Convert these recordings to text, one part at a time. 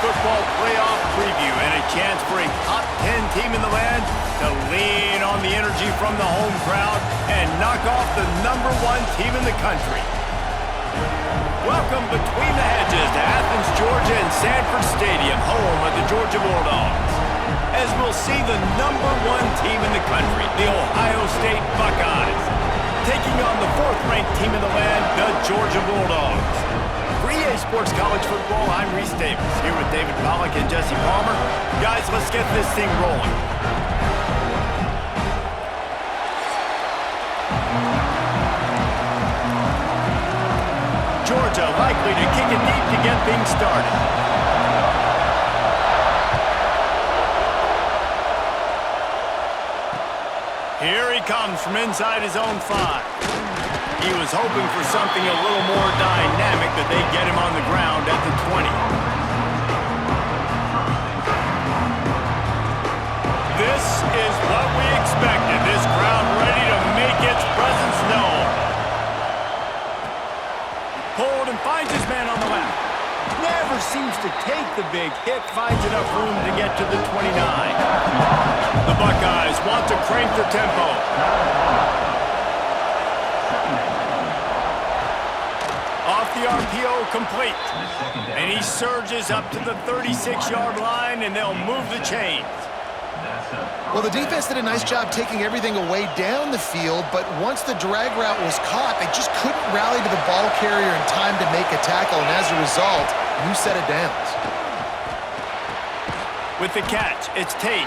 Football playoff preview and a chance for a top 10 team in the land to lean on the energy from the home crowd and knock off the #1 team in the country. Welcome between the hedges to Athens, Georgia and Sanford Stadium, home of the Georgia Bulldogs. As we'll see the #1 team in the country, the Ohio State Buckeyes, taking on the 4th-ranked team in the land, the Georgia Bulldogs. For EA Sports College Football, I'm Reese Davis, here with David Pollack and Jesse Palmer. Guys, let's get this thing rolling. Georgia likely to kick it deep to get things started. Here he comes from inside his own 5. He was hoping for something a little more dynamic, but they get him on the ground at the 20. This is what we expected. This crowd ready to make its presence known. Pulled and finds his man on the left. Never seems to take the big hit, finds enough room to get to the 29. The Buckeyes want to crank the tempo. The RPO complete, and he surges up to the 36-yard line, and they'll move the chains. Well, the defense did a nice job taking everything away down the field, but once the drag route was caught, they just couldn't rally to the ball carrier in time to make a tackle, and as a result, new set of downs. With the catch, it's Tate.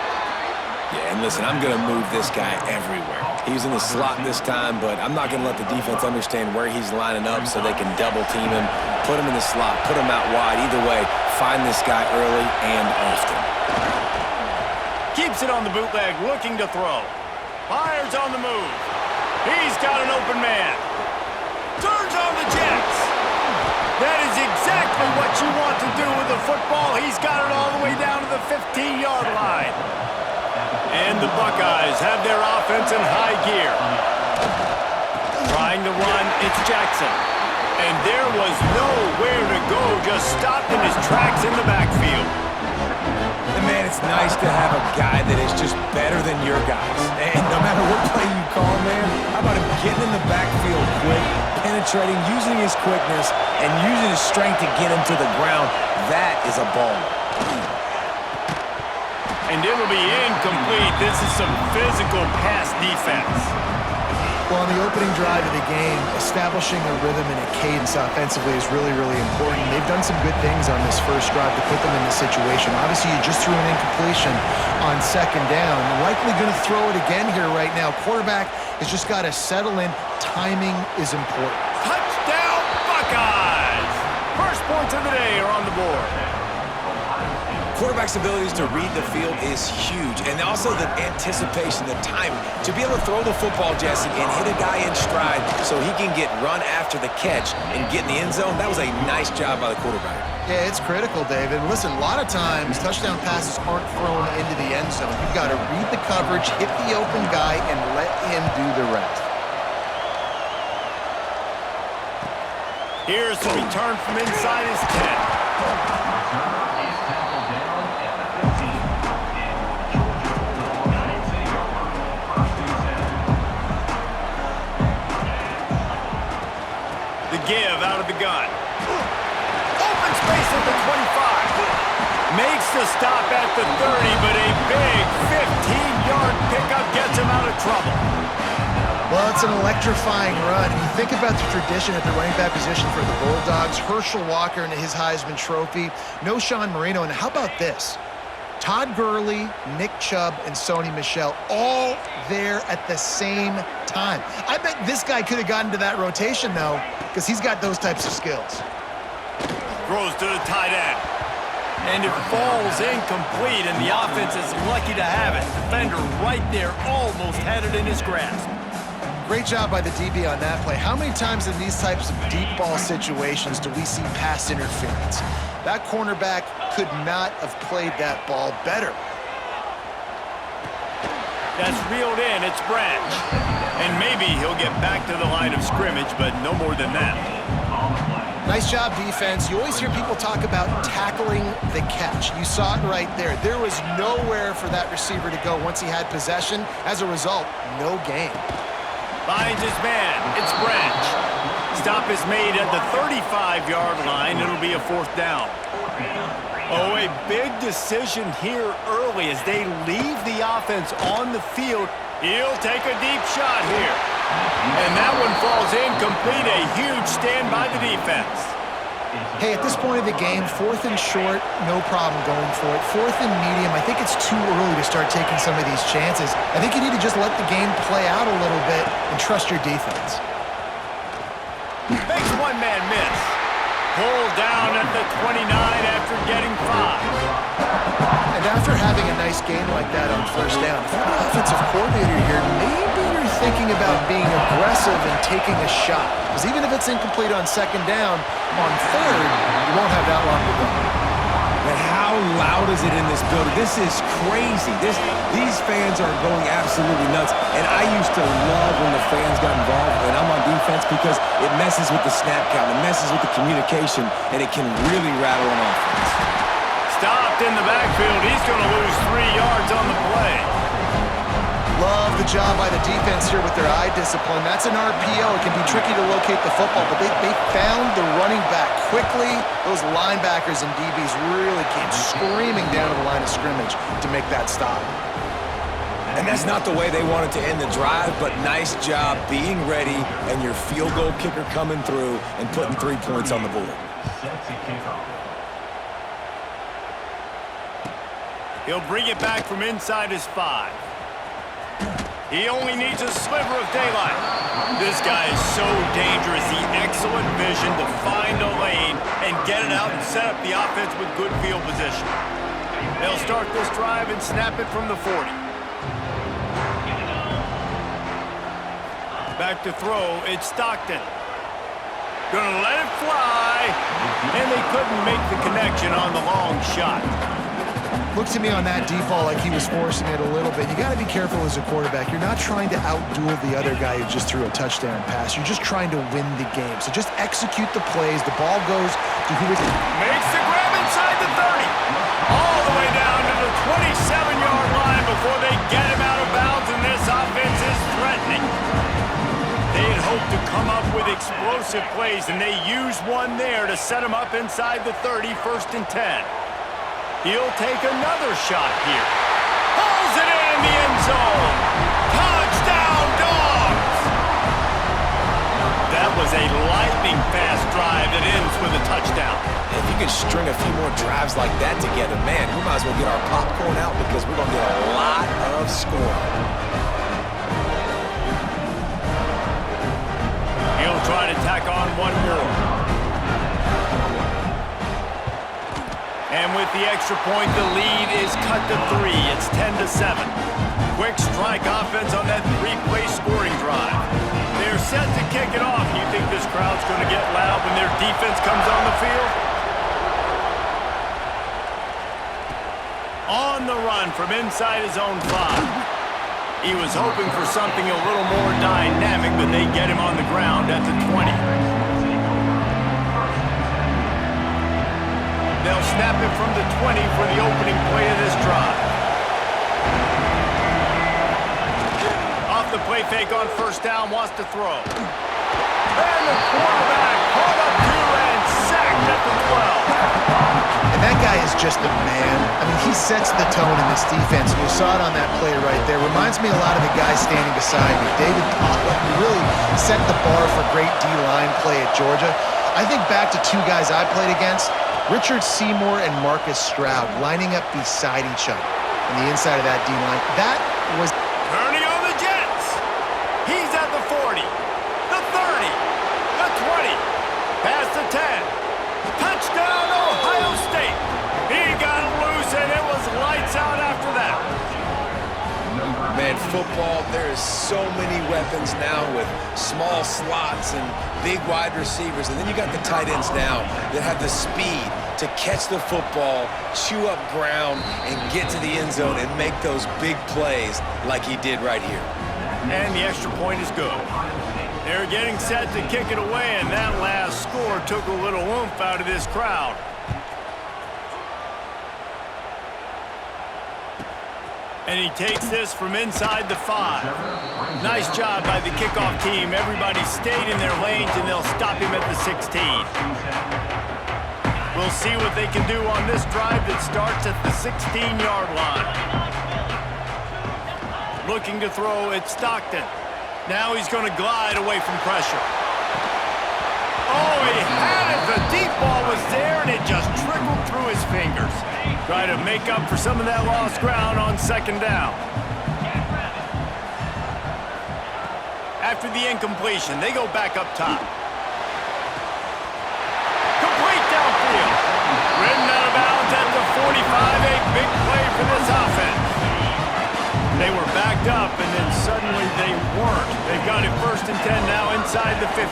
Yeah, and listen, I'm going to move this guy everywhere. He's in the slot this time, but I'm not going to let the defense understand where he's lining up so they can double-team him, put him in the slot, put him out wide. Either way, find this guy early and often. Keeps it on the bootleg, looking to throw. Fires on the move. He's got an open man. Turns on the Jets. That is exactly what you want to do with the football. He's got it all the way down to the 15-yard line. And the Buckeyes have their offense in high gear. Trying to run, it's Jackson. And there was nowhere to go, just stopped in his tracks in the backfield. And man, it's nice to have a guy that is just better than your guys. And no matter what play you call, man, how about him getting in the backfield quick, penetrating, using his quickness, and using his strength to get him to the ground. That is a baller. And it'll be incomplete. This is some physical pass defense. Well, on the opening drive of the game, establishing a rhythm and a cadence offensively is really, really important. They've done some good things on this first drive to put them in this situation. Obviously, you just threw an incompletion on 2nd down. Likely going to throw it again here right now. Quarterback has just got to settle in. Timing is important. Touchdown, Buckeyes! First points of the day are on the board. Quarterback's abilities to read the field is huge, and also the anticipation, the timing. To be able to throw the football, Jesse, and hit a guy in stride so he can get run after the catch and get in the end zone, that was a nice job by the quarterback. Yeah, it's critical, David. Listen, a lot of times touchdown passes aren't thrown into the end zone. You've got to read the coverage, hit the open guy, and let him do the rest. Here's the return from inside his 10. Give out of the gun. Open space at the 25. Makes the stop at the 30, but a big 15-yard pickup gets him out of trouble. Well, it's an electrifying run. And you think about the tradition at the running back position for the Bulldogs. Herschel Walker and his Heisman Trophy. No Sean Marino. And how about this? Todd Gurley, Nick Chubb, and Sony Michel all there at the same time. I bet this guy could have gotten to that rotation, though, because he's got those types of skills. Throws to the tight end. And it falls incomplete, and the offense is lucky to have it. Defender right there almost had it in his grasp. Great job by the DB on that play. How many times in these types of deep ball situations do we see pass interference? That cornerback could not have played that ball better. That's reeled in. It's Branch. And maybe he'll get back to the line of scrimmage, but no more than that. Nice job, defense. You always hear people talk about tackling the catch. You saw it right there. There was nowhere for that receiver to go once he had possession. As a result, no gain. Finds his man. It's Branch. Stop is made at the 35-yard line. It'll be a 4th down. Oh, a big decision here early as they leave the offense on the field. He'll take a deep shot here. And that one falls incomplete. A huge stand by the defense. Hey, at this point of the game, 4th and short, no problem going for it. 4th and medium, I think it's too early to start taking some of these chances. I think you need to just let the game play out a little bit and trust your defense. Makes one man miss. Pulled down at the 29 after getting 5. And after having a nice game like that on 1st down, if you're an offensive coordinator here, maybe you're thinking about being aggressive and taking a shot. Because even if it's incomplete on 2nd down, on 3rd, you won't have that long to go. And how loud is it in this building? This is crazy. These fans are going absolutely nuts. And I used to love when the fans got involved when I'm on defense because it messes with the snap count, it messes with the communication, and it can really rattle an offense. Stopped in the backfield. He's going to lose 3 yards on the play. Love the job by the defense here with their eye discipline. That's an RPO. It can be tricky to locate the football, but they found the running back quickly. Those linebackers and DBs really came screaming down to the line of scrimmage to make that stop. And that's not the way they wanted to end the drive, but nice job being ready and your field goal kicker coming through and putting 3 points on the board. He'll bring it back from inside his 5. He only needs a sliver of daylight. This guy is so dangerous. The excellent vision to find a lane and get it out and set up the offense with good field position. They'll start this drive and snap it from the 40. Back to throw. It's Stockton. Gonna let it fly. And they couldn't make the connection on the long shot. Looked to me on that deep ball like he was forcing it a little bit. You got to be careful as a quarterback. You're not trying to outduel the other guy who just threw a touchdown pass. You're just trying to win the game. So just execute the plays. The ball goes to who it makes the grab inside the 30. All the way down to the 27-yard line before they get him out of bounds, and this offense is threatening. They had hoped to come up with explosive plays, and they used one there to set him up inside the 30, 1st and 10. He'll take another shot here. Pulls it in the end zone. Touchdown, Dogs! That was a lightning-fast drive that ends with a touchdown. If you could string a few more drives like that together, man, we might as well get our popcorn out because we're going to get a lot of scoring. He'll try to tack on one more. And with the extra point, the lead is cut to 3. It's 10-7. Quick strike offense on that 3-play scoring drive. They're set to kick it off. You think this crowd's going to get loud when their defense comes on the field? On the run from inside his own 5. He was hoping for something a little more dynamic, but they get him on the ground at the 20. They'll snap it from the 20 for the opening play of this drive. Off the play fake on 1st down, wants to throw. And the quarterback caught up to and sacked at the 12. And that guy is just a man. I mean, he sets the tone in this defense. You saw it on that play right there. Reminds me a lot of the guy standing beside me, David Pollack, who really set the bar for great D-line play at Georgia. I think back to two guys I played against, Richard Seymour and Marcus Stroud, lining up beside each other on the inside of that D-line. That was... Turning on the Jets. He's at the 40, the 30, the 20, past the 10. Touchdown, Ohio State. He got loose, and it was lights out after that. Man, football, there is so many weapons now with small slots and big wide receivers. And then you got the tight ends now that have the speed to catch the football, chew up ground, and get to the end zone and make those big plays like he did right here. And the extra point is good. They're getting set to kick it away, and that last score took a little oomph out of this crowd. And he takes this from inside the 5. Nice job by the kickoff team. Everybody stayed in their lanes, and they'll stop him at the 16. We'll see what they can do on this drive that starts at the 16-yard line. Looking to throw, it's Stockton. Now he's going to glide away from pressure. Oh, he had it. The deep ball was there, and it just trickled through his fingers. Try to make up for some of that lost ground on second down. After the incompletion, they go back up top. Complete downfield. Ridden out of bounds at the 45. A big play for this offense. They were backed up, and then suddenly they weren't. They've got it 1st and 10 now inside the 50.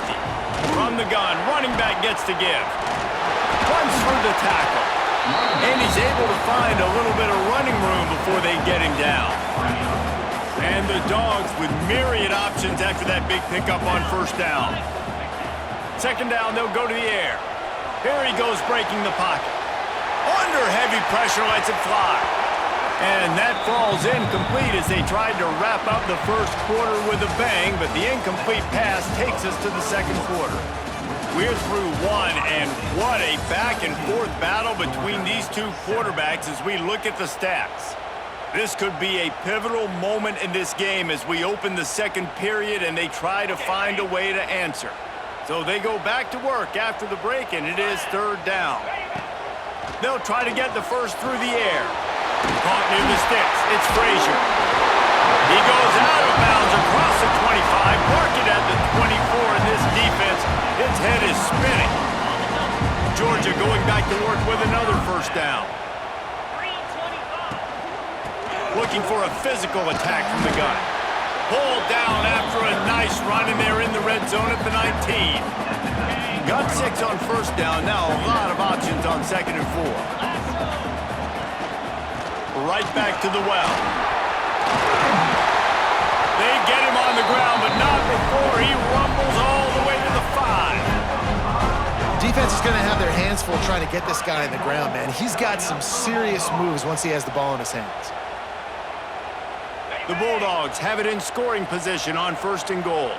From the gun, running back gets to give. Runs through the tackle. And he's able to find a little bit of running room before they get him down. And the Dogs with myriad options after that big pickup on 1st down. Second down, they'll go to the air. Here he goes breaking the pocket. Under heavy pressure, lets it fly. And that falls incomplete as they tried to wrap up the first quarter with a bang, but the incomplete pass takes us to the second quarter. We're through one, and what a back-and-forth battle between these two quarterbacks as we look at the stats. This could be a pivotal moment in this game as we open the second period and they try to find a way to answer. So they go back to work after the break, and it is 3rd down. They'll try to get the first through the air. Caught near the sticks. It's Frazier. He goes out of bounds across the 25, mark it at the 24, and this defense, its head is spinning. Georgia going back to work with another 1st down. Looking for a physical attack from the gun. Pulled down after a nice run, and they're in the red zone at the 19. Got 6 on 1st down. Now a lot of options on 2nd and 4. Right back to the well. They get him on the ground, but not before he rumbles all the way to the 5. Defense is going to have their hands full trying to get this guy on the ground, man. He's got some serious moves once he has the ball in his hands. The Bulldogs have it in scoring position on 1st and goal.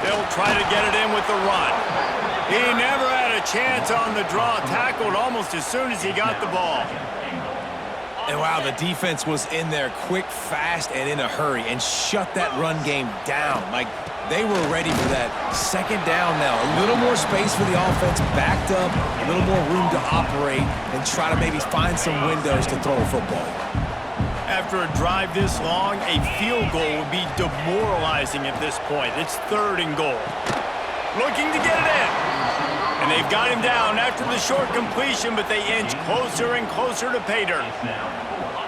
They'll try to get it in with the run. He never had a chance on the draw, tackled almost as soon as he got the ball. And wow, the defense was in there quick, fast, and in a hurry and shut that run game down. Like, they were ready for that. 2nd down now. A little more space for the offense, backed up, a little more room to operate and try to maybe find some windows to throw a football. After a drive this long, a field goal would be demoralizing at this point. It's 3rd and goal. Looking to get it in. And they've got him down after the short completion, but they inch closer and closer to pay dirt.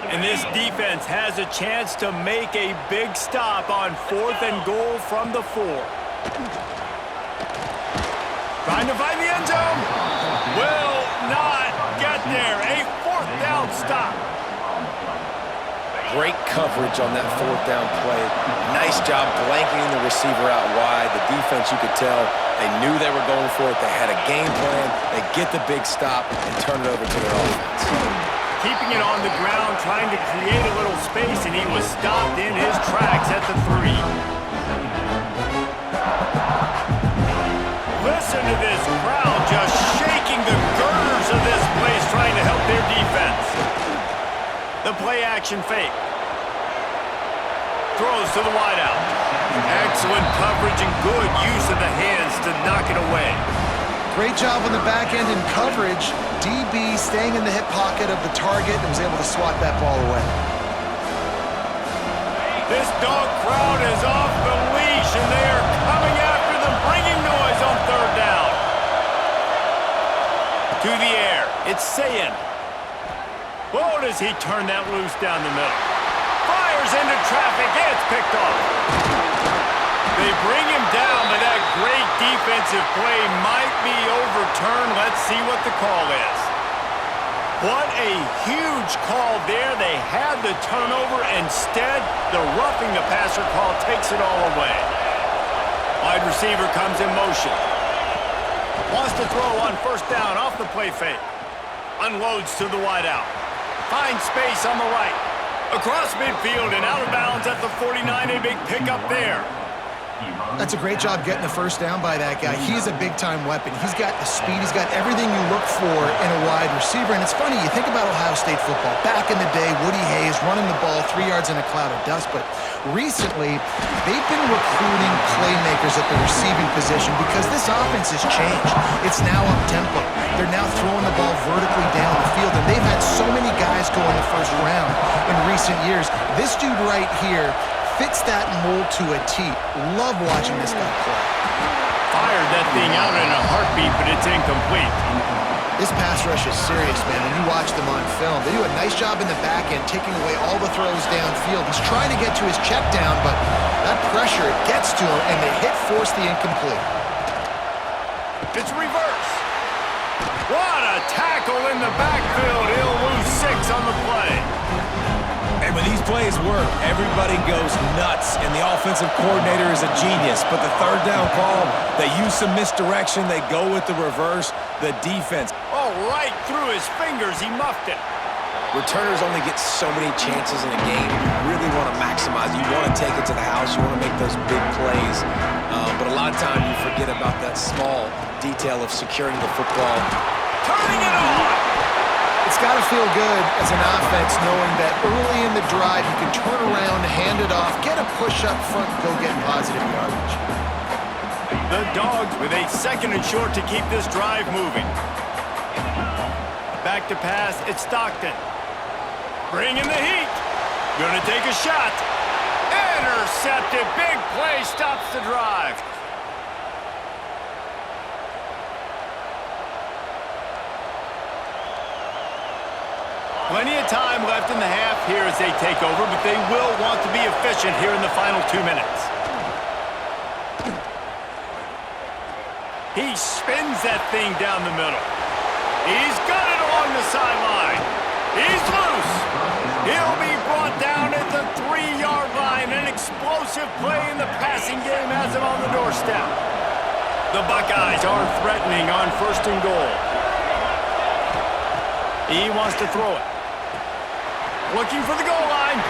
And this defense has a chance to make a big stop on 4th and goal from the 4. Trying to find the end zone. Will not get there. A 4th down stop. Great coverage on that 4th down play. Nice job blanketing the receiver out wide. The defense, you could tell, they knew they were going for it. They had a game plan. They get the big stop and turn it over to their offense. Keeping it on the ground, trying to create a little space, and he was stopped in his tracks at the 3. Listen to this crowd just shaking the girders of this place, trying to help their defense. The play action fake. Throws to the wideout. Excellent coverage and good use of the hands to knock it away. Great job on the back end in coverage. DB staying in the hip pocket of the target and was able to swat that ball away. This dog crowd is off the leash, and they are coming after them, bringing noise on third down. To the air, it's Sayin. Oh, does he turn that loose down the middle. Fires into traffic, and it's picked off. They bring him down, but that great defensive play might be overturned. Let's see what the call is. What a huge call there. They had the turnover. Instead, the roughing the passer call takes it all away. Wide receiver comes in motion. Wants to throw on first down off the play fake. Unloads to the wide out. Finds space on the right. Across midfield and out of bounds at the 49. A big pickup there. That's a great job getting the first down by that guy. He's a big-time weapon. He's got the speed. He's got everything you look for in a wide receiver. And it's funny, you think about Ohio State football. Back in the day, Woody Hayes running the ball 3 yards in a cloud of dust. But recently, they've been recruiting playmakers at the receiving position because this offense has changed. It's now up-tempo. They're now throwing the ball vertically down the field. And they've had so many guys go in the first round in recent years. This dude right here fits that mold to a T. Love watching this guy play. Fired that thing out in a heartbeat, but it's incomplete. This pass rush is serious, man. When you watch them on film, they do a nice job in the back end, taking away all the throws downfield. He's trying to get to his check down, but that pressure gets to him, and they force the incomplete. It's reverse. What a tackle in the backfield. He'll lose 6 on the play. And when these plays work, everybody goes nuts, and the offensive coordinator is a genius. But the third down call, they use some misdirection. They go with the reverse. The defense. Oh, right through his fingers. He muffed it. Returners only get so many chances in a game. You really want to maximize. You want to take it to the house. You want to make those big plays. But a lot of times you forget about that small detail of securing the football. Turning it on. It's got to feel good as an offense knowing that early in the drive you can turn around, hand it off, get a push up front, go get positive yardage. The Dogs with a 2nd and short to keep this drive moving. Back to pass, it's Stockton. Bringing the heat. Gonna take a shot. Intercepted. Big play stops the drive. Plenty of time left in the half here as they take over, but they will want to be efficient here in the final 2 minutes. He spins that thing down the middle. He's got it along the sideline. He's loose. He'll be brought down at the 3-yard line. An explosive play in the passing game has him on the doorstep. The Buckeyes are threatening on 1st and goal. He wants to throw it. Looking for the goal line.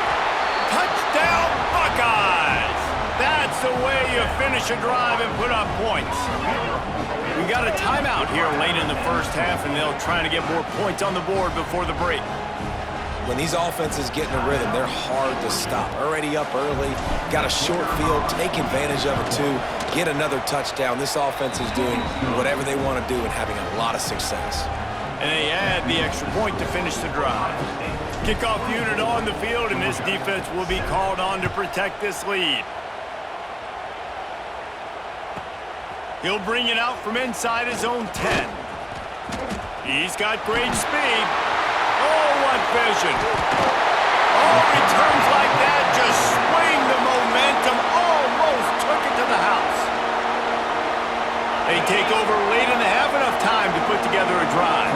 Touchdown, Buckeyes! That's the way you finish a drive and put up points. We got a timeout here late in the first half, and they'll try to get more points on the board before the break. When these offenses get in a rhythm, they're hard to stop. Already up early, got a short field, take advantage of it too, get another touchdown. This offense is doing whatever they want to do and having a lot of success. And they add the extra point to finish the drive. Kickoff unit on the field, and this defense will be called on to protect this lead. He'll bring it out from inside his own 10. He's got great speed. Oh, what vision. Oh, returns like that just swing the momentum. Almost took it to the house. They take over late in the half, enough time to put together a drive.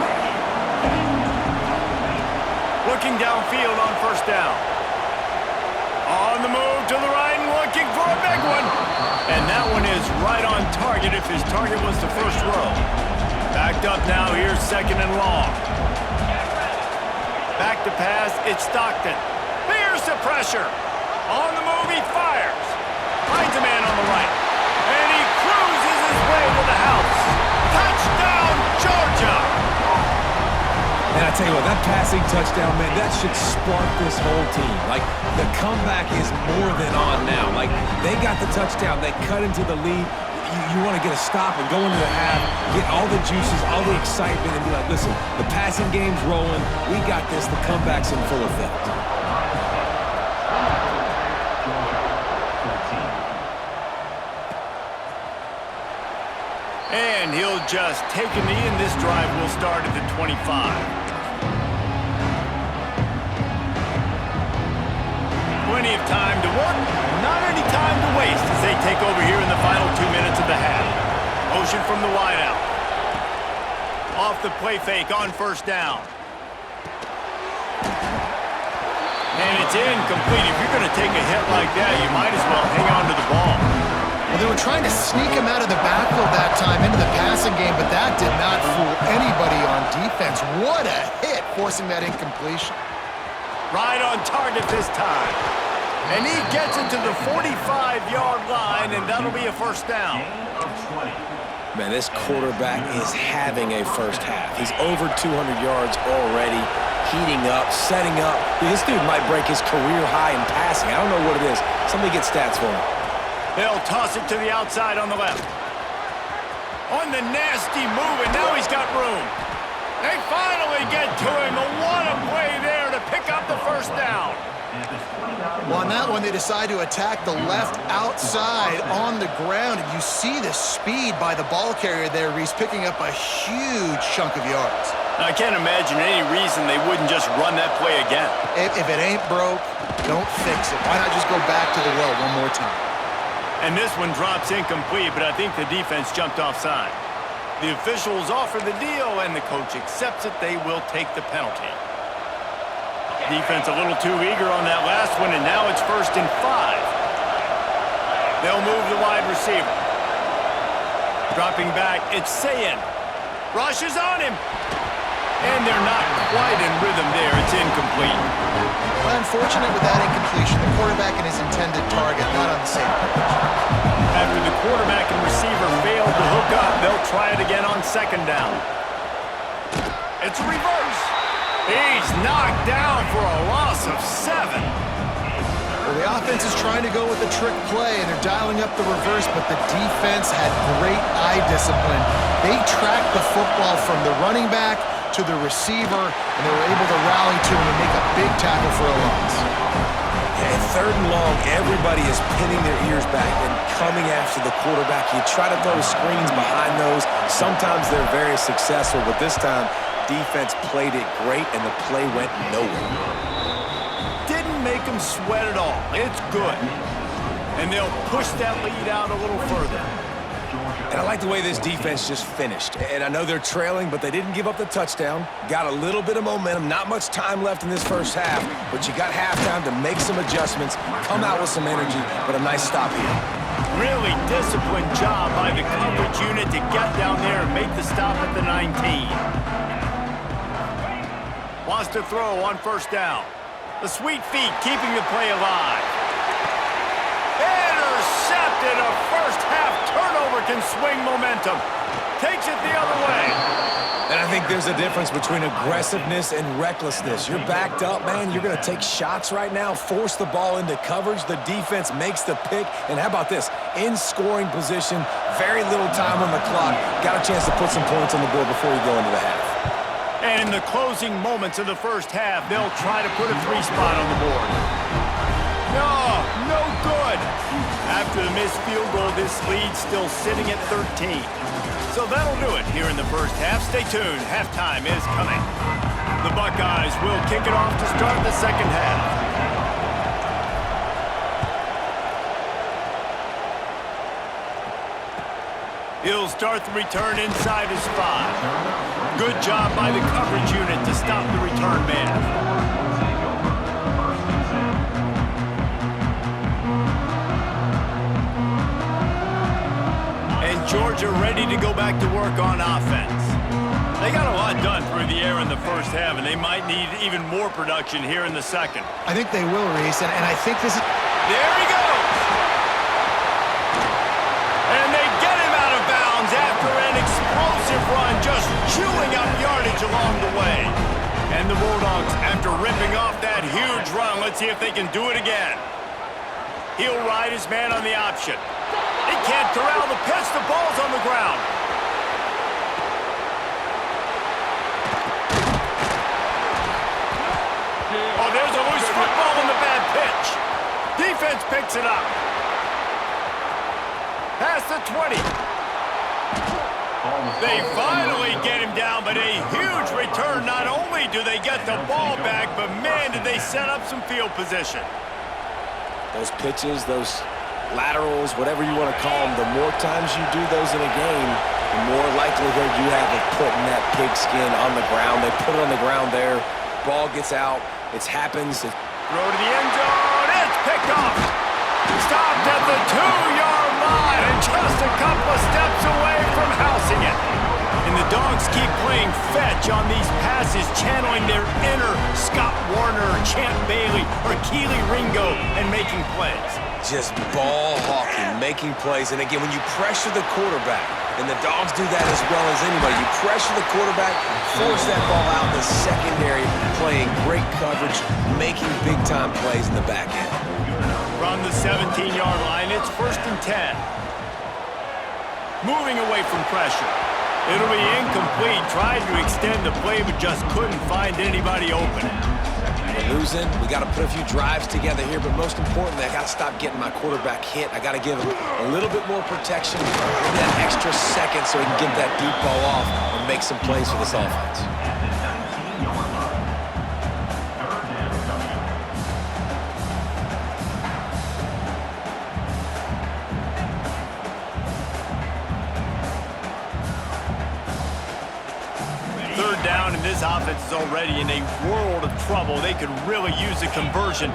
Looking downfield on 1st down. On the move to the right and looking for a big one. And that one is right on target if his target was the first row. Backed up now, here's 2nd and long. Back to pass, it's Stockton. Here's the pressure. On the move, he fires. Finds a man on the right. And he cruises his way to the house. Touchdown, Georgia! And I tell you what, that passing touchdown, man, that should spark this whole team. Like, the comeback is more than on now. Like, they got the touchdown. They cut into the lead. You want to get a stop and go into the half, get all the juices, all the excitement, and be like, listen, the passing game's rolling. We got this. The comeback's in full effect. And he'll just take a knee, and this drive will start at the 25. Plenty of time to work, not any time to waste as they take over here in the final 2 minutes of the half. Motion from the wideout. Off the play fake on first down. And it's incomplete. If you're going to take a hit like that, you might as well hang on to the ball. Well, they were trying to sneak him out of the backfield that time into the passing game, but that did not fool anybody on defense. What a hit, forcing that incompletion. Right on target this time. And he gets it to the 45-yard line, and that'll be a first down. Man, this quarterback is having a first half. He's over 200 yards already, heating up, setting up. This dude might break his career high in passing. I don't know what it is. Somebody get stats for him. They'll toss it to the outside on the left. On the nasty move, and now he's got room. They finally get to him. What a play there to pick up the first down. Well, on that one, they decide to attack the left outside on the ground, and you see the speed by the ball carrier there. He's picking up a huge chunk of yards. I can't imagine any reason they wouldn't just run that play again. If it ain't broke, don't fix it. Why not just go back to the well one more time? And this one drops incomplete, but I think the defense jumped offside. The officials offer the deal, and the coach accepts it. They will take the penalty. Defense a little too eager on that last one, and now it's 1st and 5. They'll move the wide receiver. Dropping back, it's Sayin. Rushes on him. And they're not quite in rhythm there. It's incomplete. Well, unfortunate with that incompletion. The quarterback and his intended target not on the same page. After the quarterback and receiver failed to hook up, they'll try it again on 2nd down. It's a reverse. He's knocked down for a loss of 7. Well, the offense is trying to go with a trick play, and they're dialing up the reverse, but the defense had great eye discipline. They tracked the football from the running back to the receiver, and they were able to rally to him and make a big tackle for a loss. And 3rd and long, everybody is pinning their ears back and coming after the quarterback. You try to throw screens behind those. Sometimes they're very successful, but this time, defense played it great, and the play went nowhere. Didn't make them sweat at all. It's good. And they'll push that lead out a little further. And I like the way this defense just finished. And I know they're trailing, but they didn't give up the touchdown. Got a little bit of momentum. Not much time left in this first half, but you got halftime to make some adjustments, come out with some energy, but a nice stop here. Really disciplined job by the coverage unit to get down there and make the stop at the 19. Wants to throw on 1st down. The sweet feet keeping the play alive. Intercepted. A first-half turnover can swing momentum. Takes it the other way. And I think there's a difference between aggressiveness and recklessness. You're backed up, man. You're going to take shots right now, force the ball into coverage. The defense makes the pick. And how about this? In scoring position, very little time on the clock. Got a chance to put some points on the board before you go into the half. And in the closing moments of the first half, they'll try to put a 3-spot on the board. No good. After the missed field goal, this lead's still sitting at 13. So that'll do it here in the first half. Stay tuned. Halftime is coming. The Buckeyes will kick it off to start the second half. He'll start the return inside his 5. Good job by the coverage unit to stop the return man. And Georgia ready to go back to work on offense. They got a lot done through the air in the first half, and they might need even more production here in the second. I think they will, Reese, and I think this is... There he goes! And they get him out of bounds after an explosive run, just chewing up yardage along the way. And the Bulldogs, after ripping off that huge run, let's see if they can do it again. He'll ride his man on the option. He can't corral the pitch. The ball's on the ground. Oh, there's a loose football in the bad pitch. Defense picks it up. Past the 20. They finally get him down, but a huge return. Not only do they get the ball back, but man, did they set up some field position. Those pitches, those laterals, whatever you want to call them, the more times you do those in a game, the more likelihood you have of putting that pigskin on the ground. They put it on the ground there. Ball gets out. It happens. Throw to the end zone. It's picked off. Stopped at the 2-yard line and just a couple of steps away from housing it. And the Dogs keep playing fetch on these passes, channeling their inner Scott Warner, Champ Bailey, or Keely Ringo, and making plays. Just ball hawking, making plays. And again, when you pressure the quarterback, and the Dogs do that as well as anybody, you pressure the quarterback, force that ball out in the secondary, playing great coverage, making big-time plays in the back end. From the 17-yard line, it's 1st and 10. Moving away from pressure. It'll be incomplete, trying to extend the play, but just couldn't find anybody open. We're losing. We got to put a few drives together here, but most importantly, I got to stop getting my quarterback hit. I got to give him a little bit more protection, maybe that extra second so he can get that deep ball off and make some plays for this offense. Down, and this offense is already in a world of trouble. They could really use a conversion,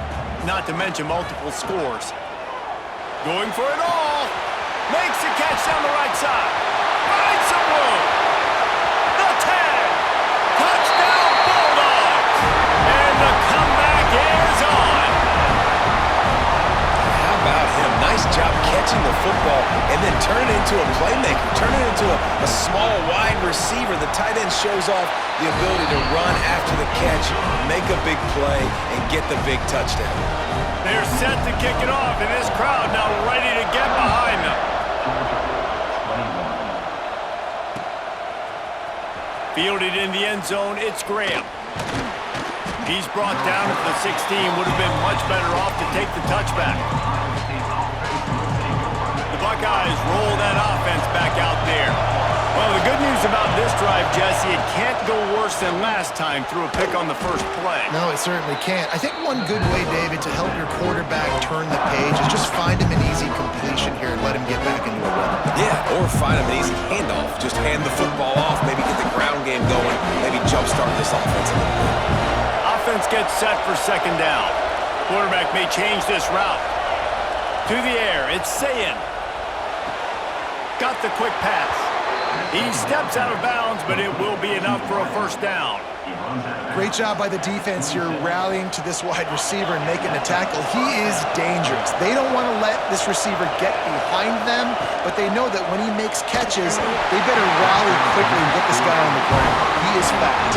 not to mention multiple scores. Going for it all. Makes the catch down the right side. Finds some room. The 10. Touchdown Bulldogs. And the comeback is on. How about him? Nice job catching the football and then turn it into a playmaker. Turn it into a small wide receiver. The tight end shows off the ability to run after the catch, make a big play, and get the big touchdown. They're set to kick it off, and this crowd now ready to get behind them. Fielded in the end zone, it's Graham. He's brought down at the 16, would have been much better off to take the touchback. The Buckeyes roll that offense back out there. Well, the good news about this drive, Jesse, it can't go worse than last time through a pick on the first play. No, it certainly can't. I think one good way, David, to help your quarterback turn the page is just find him an easy completion here and let him get back into a rhythm. Yeah, or find him an easy handoff. Just hand the football off, maybe get the ground game going, maybe jumpstart this offense a little bit. Offense gets set for 2nd down. Quarterback may change this route. To the air, it's Sayin. Got the quick pass. He steps out of bounds, but it will be enough for a 1st down. Great job by the defense here rallying to this wide receiver and making the tackle. He is dangerous. They don't want to let this receiver get behind them, but they know that when he makes catches, they better rally quickly and get this guy on the ground. He is fast.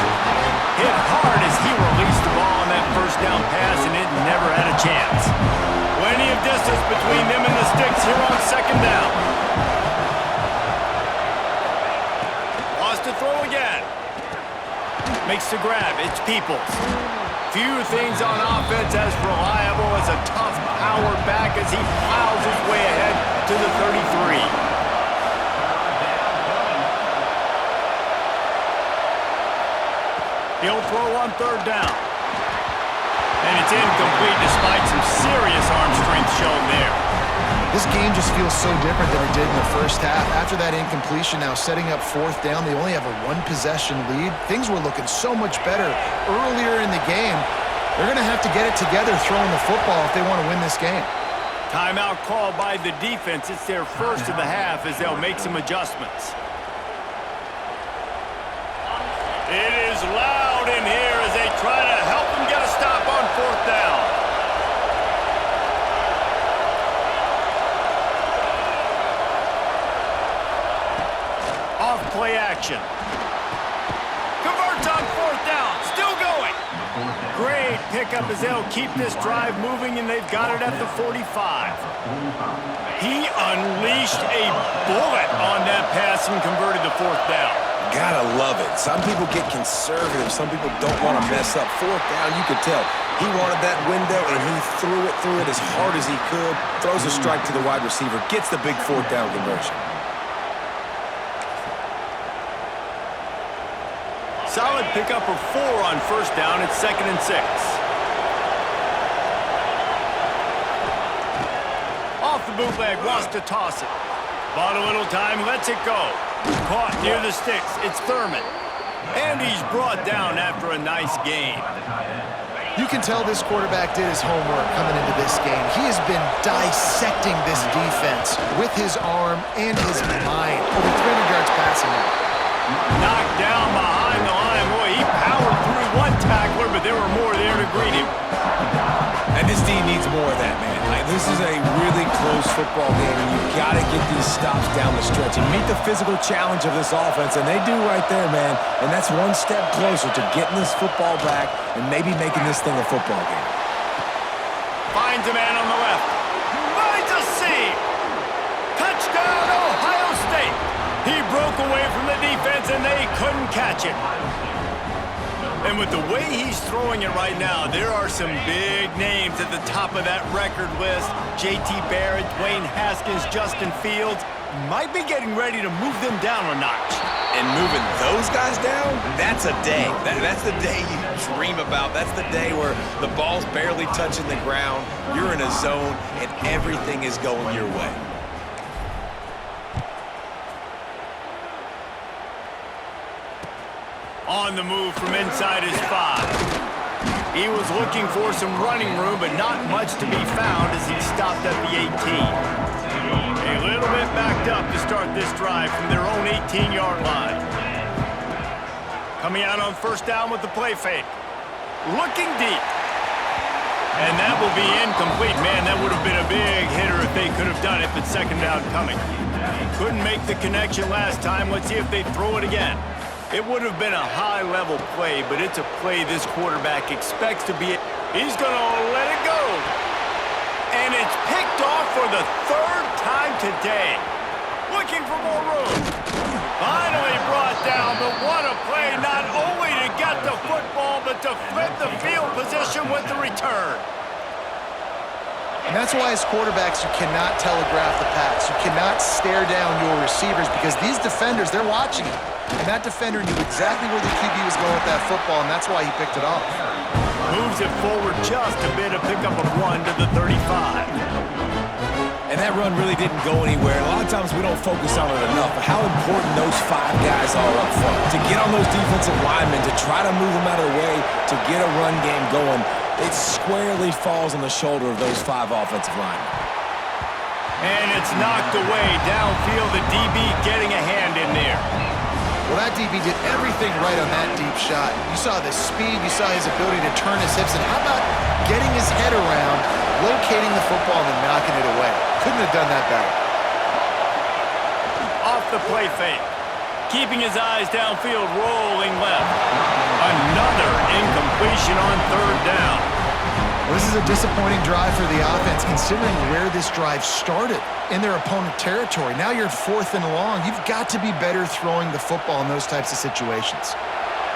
Hit hard as he released the ball on that 1st down pass, and it never had a chance. Plenty of distance between them and the sticks here on 2nd down. To throw again. Makes the grab. It's Peoples. Few things on offense as reliable as a tough power back as he plows his way ahead to the 33. He'll throw on 3rd down. And it's incomplete despite some serious arm strength shown there. This game just feels so different than it did in the first half. After that incompletion, now setting up 4th down, they only have a 1-possession lead. Things were looking so much better earlier in the game. They're going to have to get it together throwing the football if they want to win this game. Timeout called by the defense. It's their first of the half as they'll make some adjustments. It is loud in here as they try to help them get a stop on 4th down. Off play action. Converts on 4th down. Still going. pickup as they'll keep this drive moving, and they've got it at the 45. He unleashed a bullet on that pass and converted the fourth down. Gotta love it. Some people get conservative. Some people don't want to mess up. Fourth down, you could tell. He wanted that window, and he threw it as hard as he could. Throws a strike to the wide receiver. Gets the big fourth down conversion. Solid pickup of 4 on first down. It's 2nd and 6. Off the bootleg, wants to toss it. Bought a little time, lets it go. Caught near the sticks. It's Thurman. And he's brought down after a nice gain. You can tell this quarterback did his homework coming into this game. He has been dissecting this defense with his arm and his mind. Over 300 yards passing now. Knocked down behind the line. Boy, he powered through one tackler, but there were more there to greet him. And this team needs more of that, man. Like, this is a really close football game, and you've got to get these stops down the stretch and meet the physical challenge of this offense, and they do right there, man. And that's one step closer to getting this football back and maybe making this thing a football game. Finds a man on the left. Finds a seam. Touchdown, Ohio State. He broke away from the defense, and they couldn't catch it. And with the way he's throwing it right now, there are some big names at the top of that record list. J.T. Barrett, Dwayne Haskins, Justin Fields. Might be getting ready to move them down a notch. And moving those guys down, that's a day. That's the day you dream about. That's the day where the ball's barely touching the ground. You're in a zone, and everything is going your way. On the move from inside his 5. He was looking for some running room, but not much to be found as he stopped at the 18. A little bit backed up to start this drive from their own 18-yard line. Coming out on first down with the play fake. Looking deep. And that will be incomplete. Man, that would have been a big hitter if they could have done it, but second down coming. Couldn't make the connection last time. Let's see if they throw it again. It would have been a high-level play, but it's a play this quarterback expects to be. He's going to let it go. And it's picked off for the 3rd time today. Looking for more room. Finally brought down, but what a play, not only to get the football, but to flip the field position with the return. And that's why as quarterbacks, you cannot telegraph the pass. You cannot stare down your receivers because these defenders, they're watching it. And that defender knew exactly where the QB was going with that football, and that's why he picked it off. Moves it forward just a bit, a pickup of 1 to the 35. And that run really didn't go anywhere. A lot of times we don't focus on it enough, but how important those 5 guys are up front. To get on those defensive linemen, to try to move them out of the way, to get a run game going, it squarely falls on the shoulder of those 5 offensive linemen. And it's knocked away downfield, the DB getting a hand in there. Well, that DB did everything right on that deep shot. You saw the speed, you saw his ability to turn his hips, and how about getting his head around, locating the football, and then knocking it away? Couldn't have done that better. Off the play fake. Keeping his eyes downfield, rolling left. Another incompletion on 3rd down. Well, this is a disappointing drive for the offense, considering where this drive started in their opponent territory. Now you're 4th and long. You've got to be better throwing the football in those types of situations.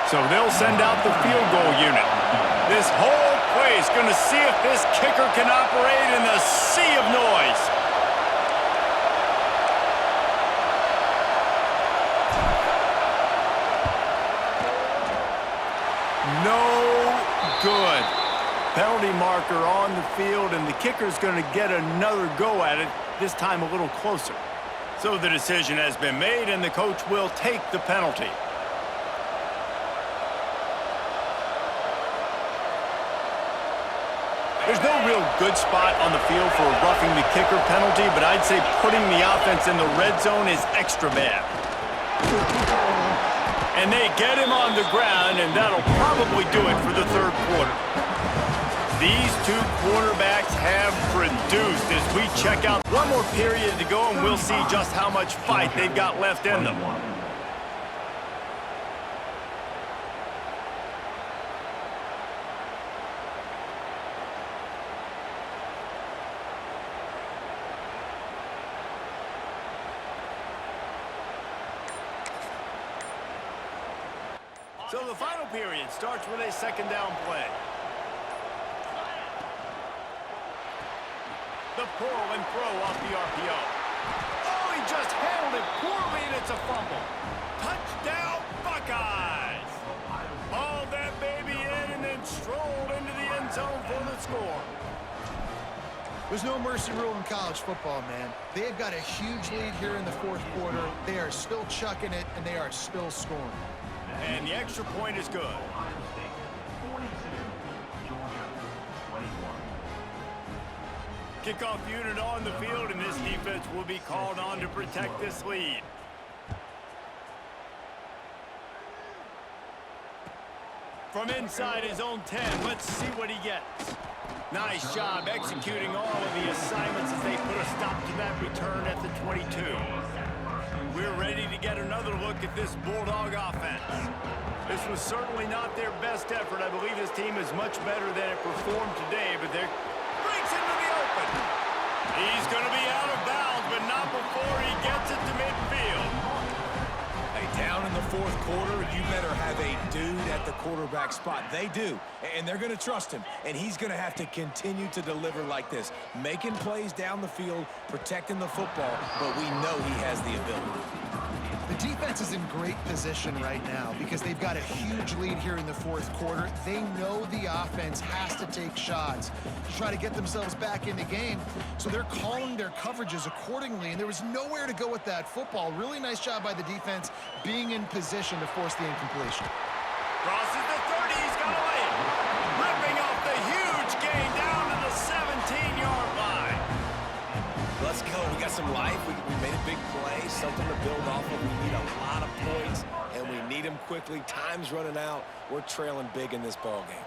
So they'll send out the field goal unit. This whole play is going to see if this kicker can operate in the sea of noise. No good. Penalty marker on the field, and the kicker's going to get another go at it, this time a little closer. So the decision has been made, and the coach will take the penalty. There's no real good spot on the field for a roughing the kicker penalty, but I'd say putting the offense in the red zone is extra bad. And they get him on the ground, and that'll probably do it for the 3rd quarter. These 2 quarterbacks have produced as we check out. One more period to go, and we'll see just how much fight they've got left in them. So the final period starts with a second down play. The pull and throw off the RPO. Oh, he just handled it poorly, and it's a fumble. Touchdown, Buckeyes! Hauled that baby in and then strolled into the end zone for the score. There's no mercy rule in college football, man. They've got a huge lead here in the fourth quarter. They are still chucking it, and they are still scoring. And the extra point is good. Kickoff unit on the field, and this defense will be called on to protect this lead. From inside his own 10, let's see what he gets. Nice job executing all of the assignments as they put a stop to that return at the 22. We're ready to get another look at this Bulldog offense. This was certainly not their best effort. I believe this team is much better than it performed today, but they're breaks into the open. He's going to be out of bounds, but not before he gets it to midfield. Hey, down in the fourth quarter, you better have a dude at the quarterback spot. They do, and they're going to trust him, and he's going to have to continue to deliver like this, making plays down the field, protecting the football, but we know he has the ability. The defense is in great position right now because they've got a huge lead here in the fourth quarter. They know the offense has to take shots to try to get themselves back in the game, so they're calling their coverages accordingly, and there was nowhere to go with that football. Really nice job by the defense being in position to force the incompletion. Crosses the 30, he's got to lay it. Ripping off the huge gain down to the 17-yard line. Let's go. We got some life. We made a big play, something to build off of. We need a lot of points, and we need them quickly. Time's running out. We're trailing big in this ballgame.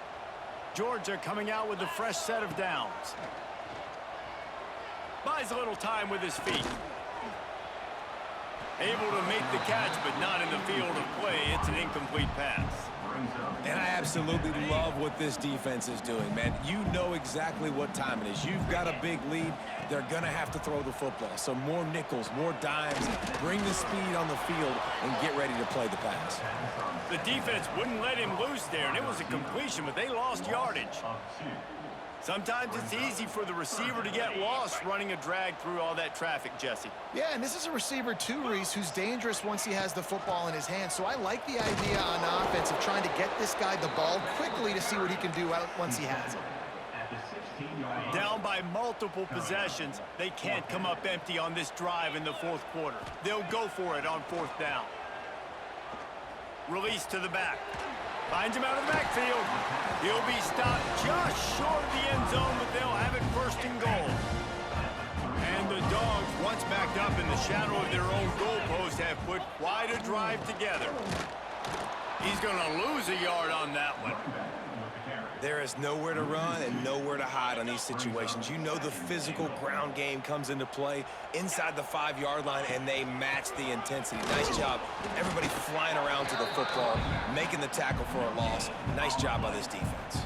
Georgia coming out with a fresh set of downs. Buys a little time with his feet. Able to make the catch, but not in the field of play. It's an incomplete pass. And I absolutely love what this defense is doing, man. You know exactly what time it is. You've got a big lead. They're going to have to throw the football. So more nickels, more dimes, bring the speed on the field, and get ready to play the pass. The defense wouldn't let him loose there, and it was a completion, but they lost yardage. Sometimes it's easy for the receiver to get lost running a drag through all that traffic, Jesse. Yeah, and this is a receiver too, Reese, who's dangerous once he has the football in his hands. So I like the idea on offense of trying to get this guy the ball quickly to see what he can do out once he has it. Down by multiple possessions, they can't come up empty on this drive in the fourth quarter. They'll go for it on fourth down. Release to the back. Finds him out of the backfield. He'll be stopped just short of the end zone, but they'll have it first and goal. And the Dogs, once backed up in the shadow of their own goalpost, have put quite a drive together. He's going to lose a yard on that one. There is nowhere to run and nowhere to hide on these situations. You know the physical ground game comes into play inside the 5-yard line, and they match the intensity. Nice job. Everybody flying around to the football, making the tackle for a loss. Nice job by this defense.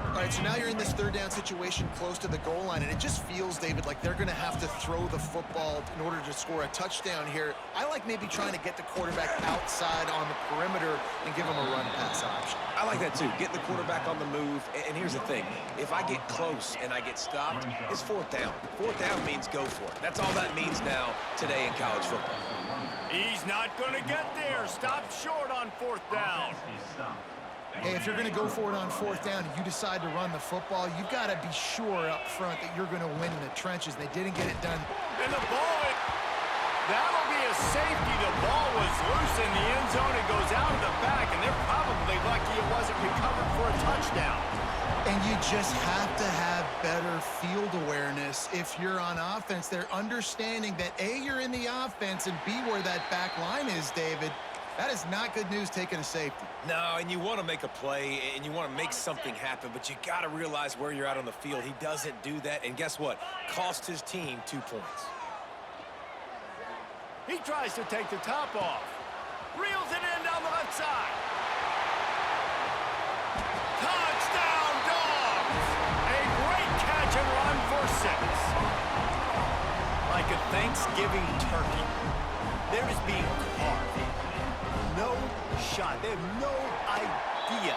All right, so now you're in this third down situation close to the goal line, and it just feels, David, like they're going to have to throw the football in order to score a touchdown here. I like maybe trying to get the quarterback outside on the perimeter and give him a run-pass option. I like that too, getting the quarterback on the move. And here's the thing, if I get close and I get stopped, it's fourth down. Fourth down means go for it. That's all that means now today in college football. He's not going to get there. Stopped short on fourth down. Hey, if you're going to go for it on fourth down and you decide to run the football, you've got to be sure up front that you're going to win in the trenches. They didn't get it done. And the ball, that'll be a safety. The ball was loose in the end zone. It goes out of the back, and they're probably lucky it wasn't recovered for a touchdown. And you just have to have better field awareness if you're on offense. They're understanding that, A, you're in the offense, and B, where that back line is, David. That is not good news taking a safety. No, and you want to make a play, and you want to make something happen, but you got to realize where you're at on the field. He doesn't do that, and guess what? Cost his team 2 points. He tries to take the top off. Reels it in down the left side. Touchdown, Dogs! A great catch and run for 6. Like a Thanksgiving turkey, there is being carved. No shot. They have no idea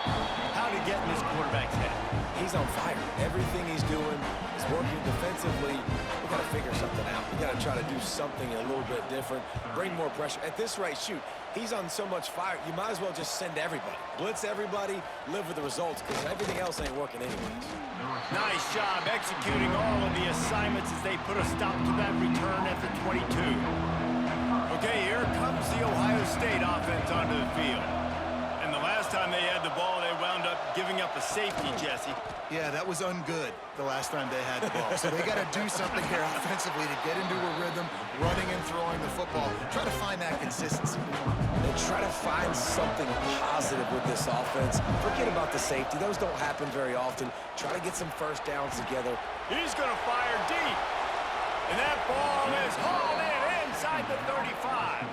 how to get in this quarterback's head. He's on fire. Everything he's doing is working defensively. We've got to figure something out. We've got to try to do something a little bit different, bring more pressure. At this rate, shoot, he's on so much fire, you might as well just send everybody. Blitz everybody, live with the results, because everything else ain't working anyways. Nice job executing all of the assignments as they put a stop to that return at the 22. Okay, here comes the Ohio State offense onto the field. And the last time they had the ball, they wound up giving up a safety, Jesse. Yeah, that was ungood the last time they had the ball. So they got to do something here offensively to get into a rhythm, running and throwing the football. Try to find that consistency. And try to find something positive with this offense. Forget about the safety. Those don't happen very often. Try to get some first downs together. He's going to fire deep. And that ball is hauled in inside the 35.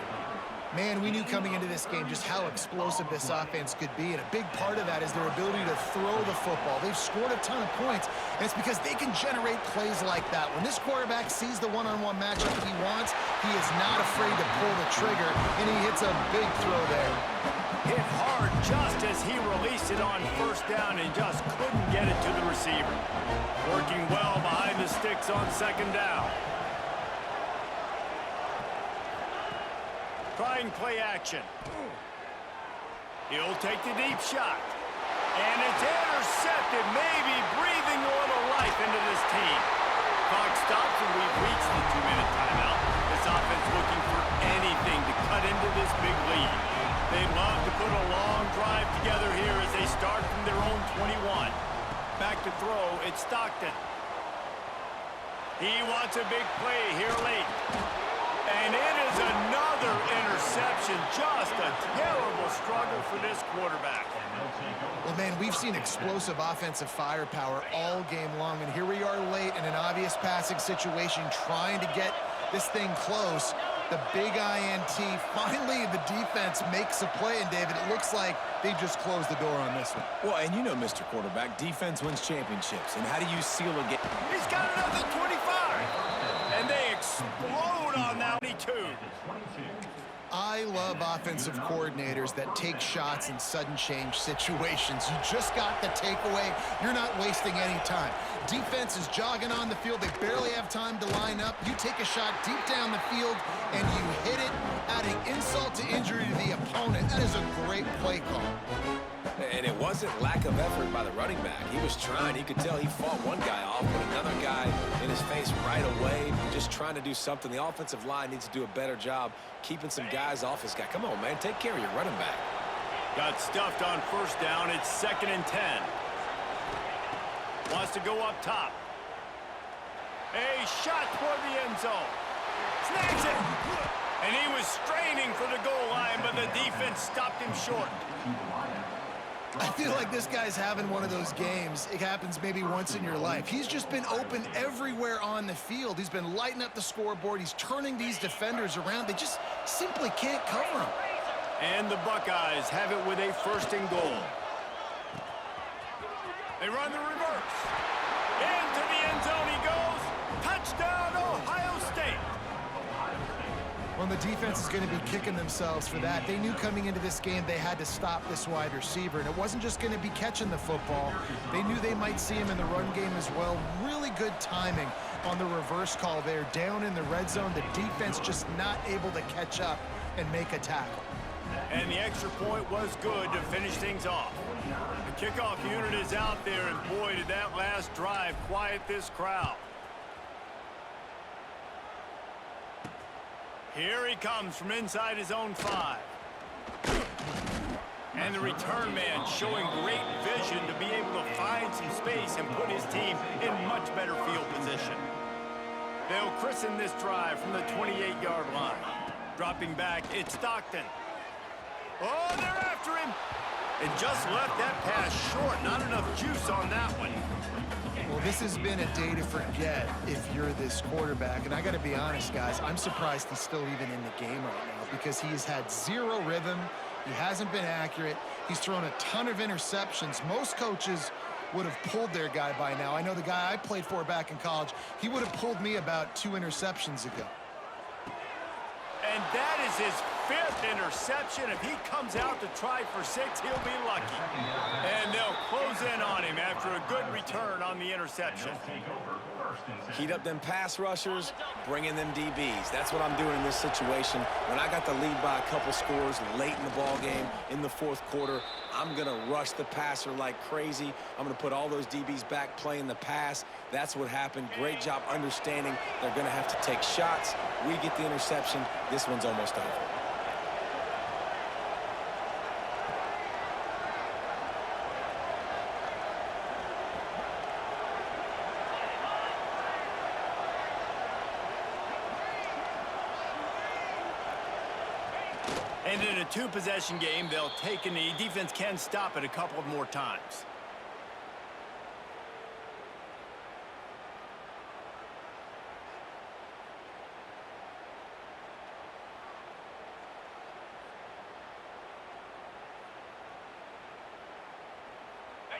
Man, we knew coming into this game just how explosive this offense could be, and a big part of that is their ability to throw the football. They've scored a ton of points, and it's because they can generate plays like that. When this quarterback sees the one-on-one matchup he wants, he is not afraid to pull the trigger, and he hits a big throw there. Hit hard just as he released it on first down and just couldn't get it to the receiver. Working well behind the sticks on second down. Trying play action. He'll take the deep shot. And it's intercepted, maybe breathing a little life into this team. Clock stops and we've reached the 2-minute timeout. This offense looking for anything to cut into this big lead. They'd love to put a long drive together here as they start from their own 21. Back to throw, it's Stockton. He wants a big play here late. And it is another interception. Just a terrible struggle for this quarterback. Well, man, we've seen explosive offensive firepower all game long, and here we are late in an obvious passing situation trying to get this thing close. The big INT. Finally, the defense makes a play, and David, it looks like they just closed the door on this one. Well, and you know, Mr. Quarterback, defense wins championships. And how do you seal a game? He's got another 25. And they explode on that 22. I love offensive coordinators that take shots in sudden change situations. You just got the takeaway. You're not wasting any time. Defense is jogging on the field. They barely have time to line up. You take a shot deep down the field, and you hit it, adding insult to injury to the opponent. That is a great play call. And it wasn't lack of effort by the running back. He was trying. He could tell he fought one guy off, but another guy in his face right away, just trying to do something. The offensive line needs to do a better job keeping some guys off his guy. Come on, man. Take care of your running back. Got stuffed on first down. It's 2nd and 10. Wants to go up top. A shot toward the end zone. Snags it. And he was straining for the goal line, but the defense stopped him short. I feel like this guy's having one of those games. It happens maybe once in your life. He's just been open everywhere on the field. He's been lighting up the scoreboard. He's turning these defenders around. They just simply can't cover him. And the Buckeyes have it with a 1st and goal. They run the reverse. Into the end zone he goes. Touchdown, Ohio State. Well, the defense is going to be kicking themselves for that. They knew coming into this game they had to stop this wide receiver, and it wasn't just going to be catching the football. They knew they might see him in the run game as well. Really good timing on the reverse call there. Down in the red zone, the defense just not able to catch up and make a tackle. And the extra point was good to finish things off. The kickoff unit is out there, and boy, did that last drive quiet this crowd. Here he comes from inside his own 5. And the return man showing great vision to be able to find some space and put his team in much better field position. They'll christen this drive from the 28-yard line. Dropping back, it's Stockton. Oh, they're after him. And just left that pass short. Not enough juice on that one. Well, this has been a day to forget if you're this quarterback. And I got to be honest, guys, I'm surprised he's still even in the game right now because he's had zero rhythm. He hasn't been accurate. He's thrown a ton of interceptions. Most coaches would have pulled their guy by now. I know the guy I played for back in college, he would have pulled me about 2 interceptions ago. And that is his fifth interception. If he comes out to try for 6, he'll be lucky. And they'll close in on him after a good return on the interception. Heat up them pass rushers, bring in them DBs. That's what I'm doing in this situation. When I got the lead by a couple scores late in the ball game in the fourth quarter, I'm going to rush the passer like crazy. I'm going to put all those DBs back playing the pass. That's what happened. Great job understanding they're going to have to take shots. We get the interception. This one's almost over. And in a two-possession game, they'll take a knee. Defense can stop it a couple of more times.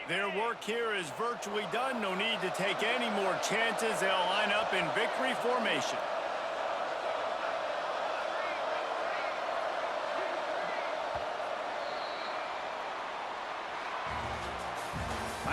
Their work here is virtually done. No need to take any more chances. They'll line up in victory formation.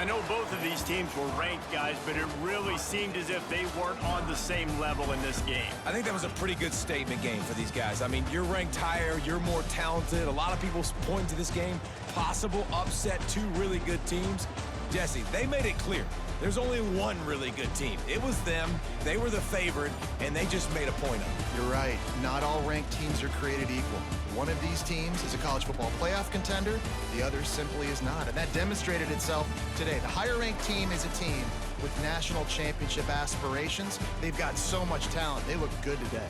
I know both of these teams were ranked, guys, but it really seemed as if they weren't on the same level in this game. I think that was a pretty good statement game for these guys. I mean, you're ranked higher, you're more talented. A lot of people point to this game, possible upset, two really good teams. Jesse, they made it clear. There's only one really good team. It was them. They were the favorite, and they just made a point of it. You're right. Not all ranked teams are created equal. One of these teams is a college football playoff contender. The other simply is not. And that demonstrated itself today. The higher-ranked team is a team with national championship aspirations. They've got so much talent. They look good today.